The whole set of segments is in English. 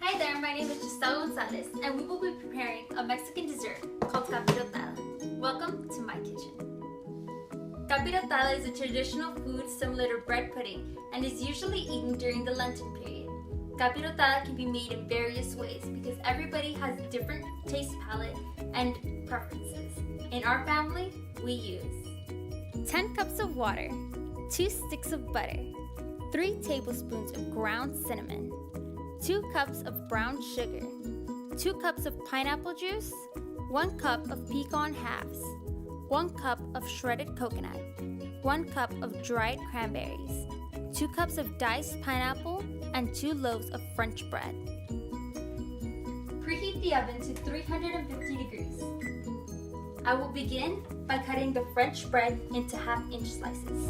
Hi there, my name is Gisselle and we will be preparing a Mexican dessert called Capirotada. Welcome to my kitchen. Capirotada is a traditional food similar to bread pudding and is usually eaten during the Lenten period. Capirotada can be made in various ways because everybody has different taste palette and preferences. In our family, we use 10 cups of water, 2 sticks of butter, 3 tablespoons of ground cinnamon, 2 cups of brown sugar, 2 cups of pineapple juice, 1 cup of pecan halves, 1 cup of shredded coconut, 1 cup of dried cranberries, 2 cups of diced pineapple, and 2 loaves of French bread. Preheat the oven to 350 degrees. I will begin by cutting the French bread into half-inch slices.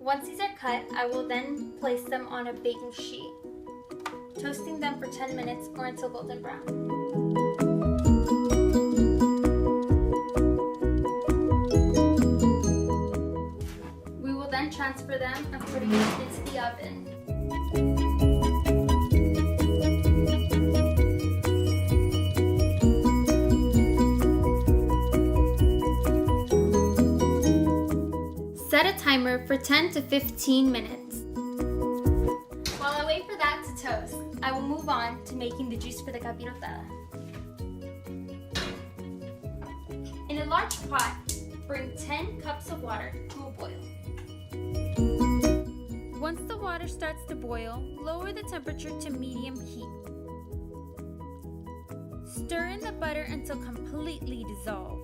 Once these are cut, I will then place them on a baking sheet, toasting them for 10 minutes or until golden brown. We will then transfer them and put it into the oven. Set a timer for 10 to 15 minutes. While I wait for that to toast, I will move on to making the juice for the capirotada. In a large pot, bring 10 cups of water to a boil. Once the water starts to boil, lower the temperature to medium heat. Stir in the butter until completely dissolved.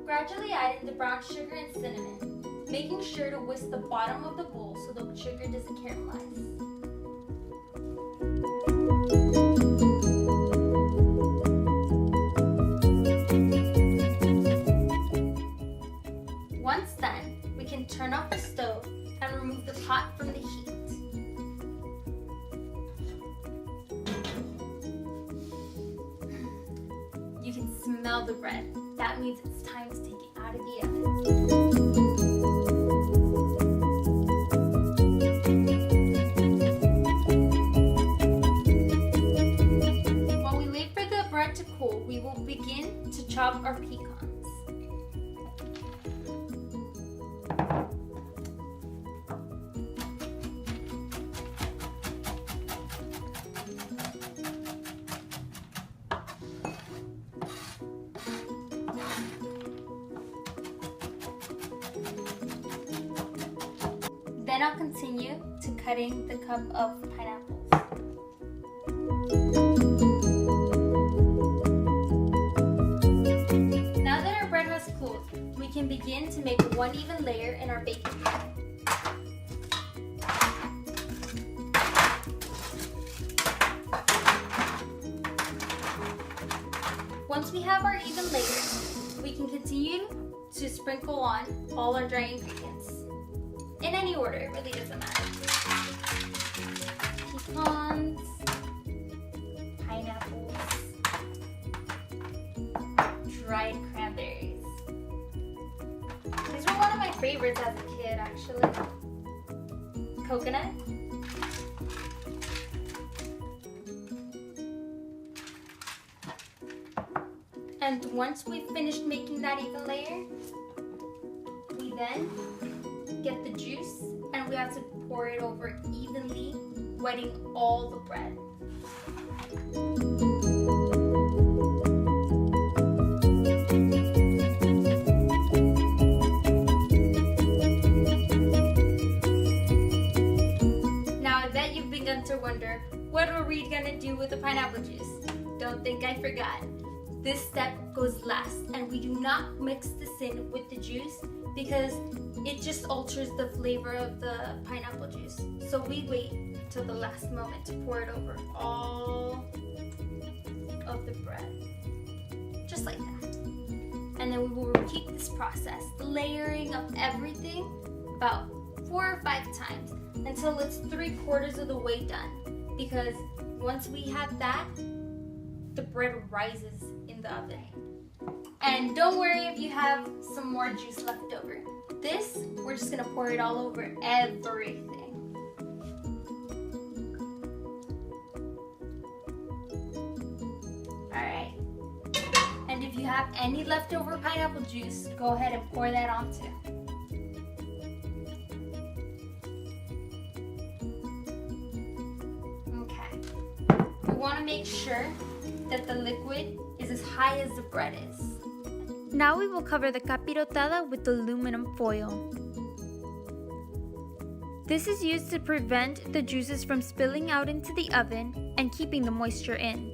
Gradually add in the brown sugar and cinnamon, making sure to whisk the bottom of the bowl so the sugar doesn't caramelize. Once done, we can turn off the stove and remove the pot from the heat. You can smell the bread. That means it's time to take it out of the oven. While we wait for the bread to cool, we will begin to chop our pecans. Then I'll continue to cutting the cup of pineapples. Now that our bread has cooled, we can begin to make one even layer in our baking pan. Once we have our even layers, we can continue to sprinkle on all our dry ingredients. In any order, it really doesn't matter. Pecans, pineapples, dried cranberries. These were one of my favorites as a kid, actually. Coconut. And once we've finished making that even layer, we then get the juice and we have to pour it over evenly, wetting all the bread. Now I bet you've begun to wonder, what are we gonna do with the pineapple juice? Don't think I forgot. This step goes last, and we do not mix this in with the juice because it just alters the flavor of the pineapple juice. So we wait till the last moment to pour it over all of the bread. Just like that. And then we will repeat this process, layering up everything about 4 or 5 times until it's 3/4 of the way done. Because once we have that, the bread rises in the oven. And don't worry if you have some more juice left over. This, we're just gonna pour it all over everything. Alright. And if you have any leftover pineapple juice, go ahead and pour that on too. We want to make sure that the liquid is as high as the bread is. Now we will cover the capirotada with aluminum foil. This is used to prevent the juices from spilling out into the oven and keeping the moisture in.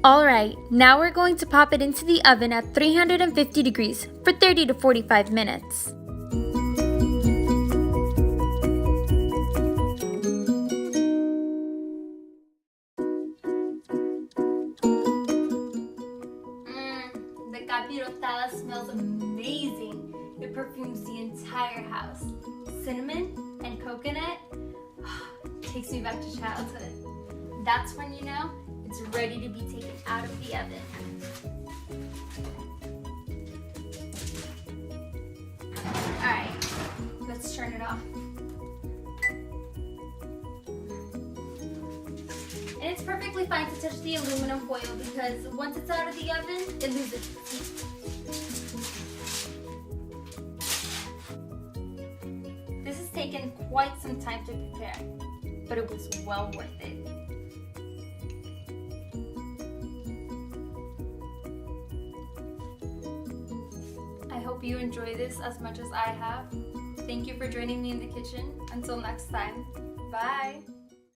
Alright, now we're going to pop it into the oven at 350 degrees for 30 to 45 minutes. The capirotada smells amazing. It perfumes the entire house. Cinnamon and coconut takes me back to childhood. That's when you know it's ready to be taken out of the oven. Alright, let's turn it off. And it's perfectly fine to touch the aluminum foil because once it's out of the oven, it loses its heat. This has taken quite some time to prepare, but it was well worth it. I hope you enjoy this as much as I have. Thank you for joining me in the kitchen. Until next time, bye!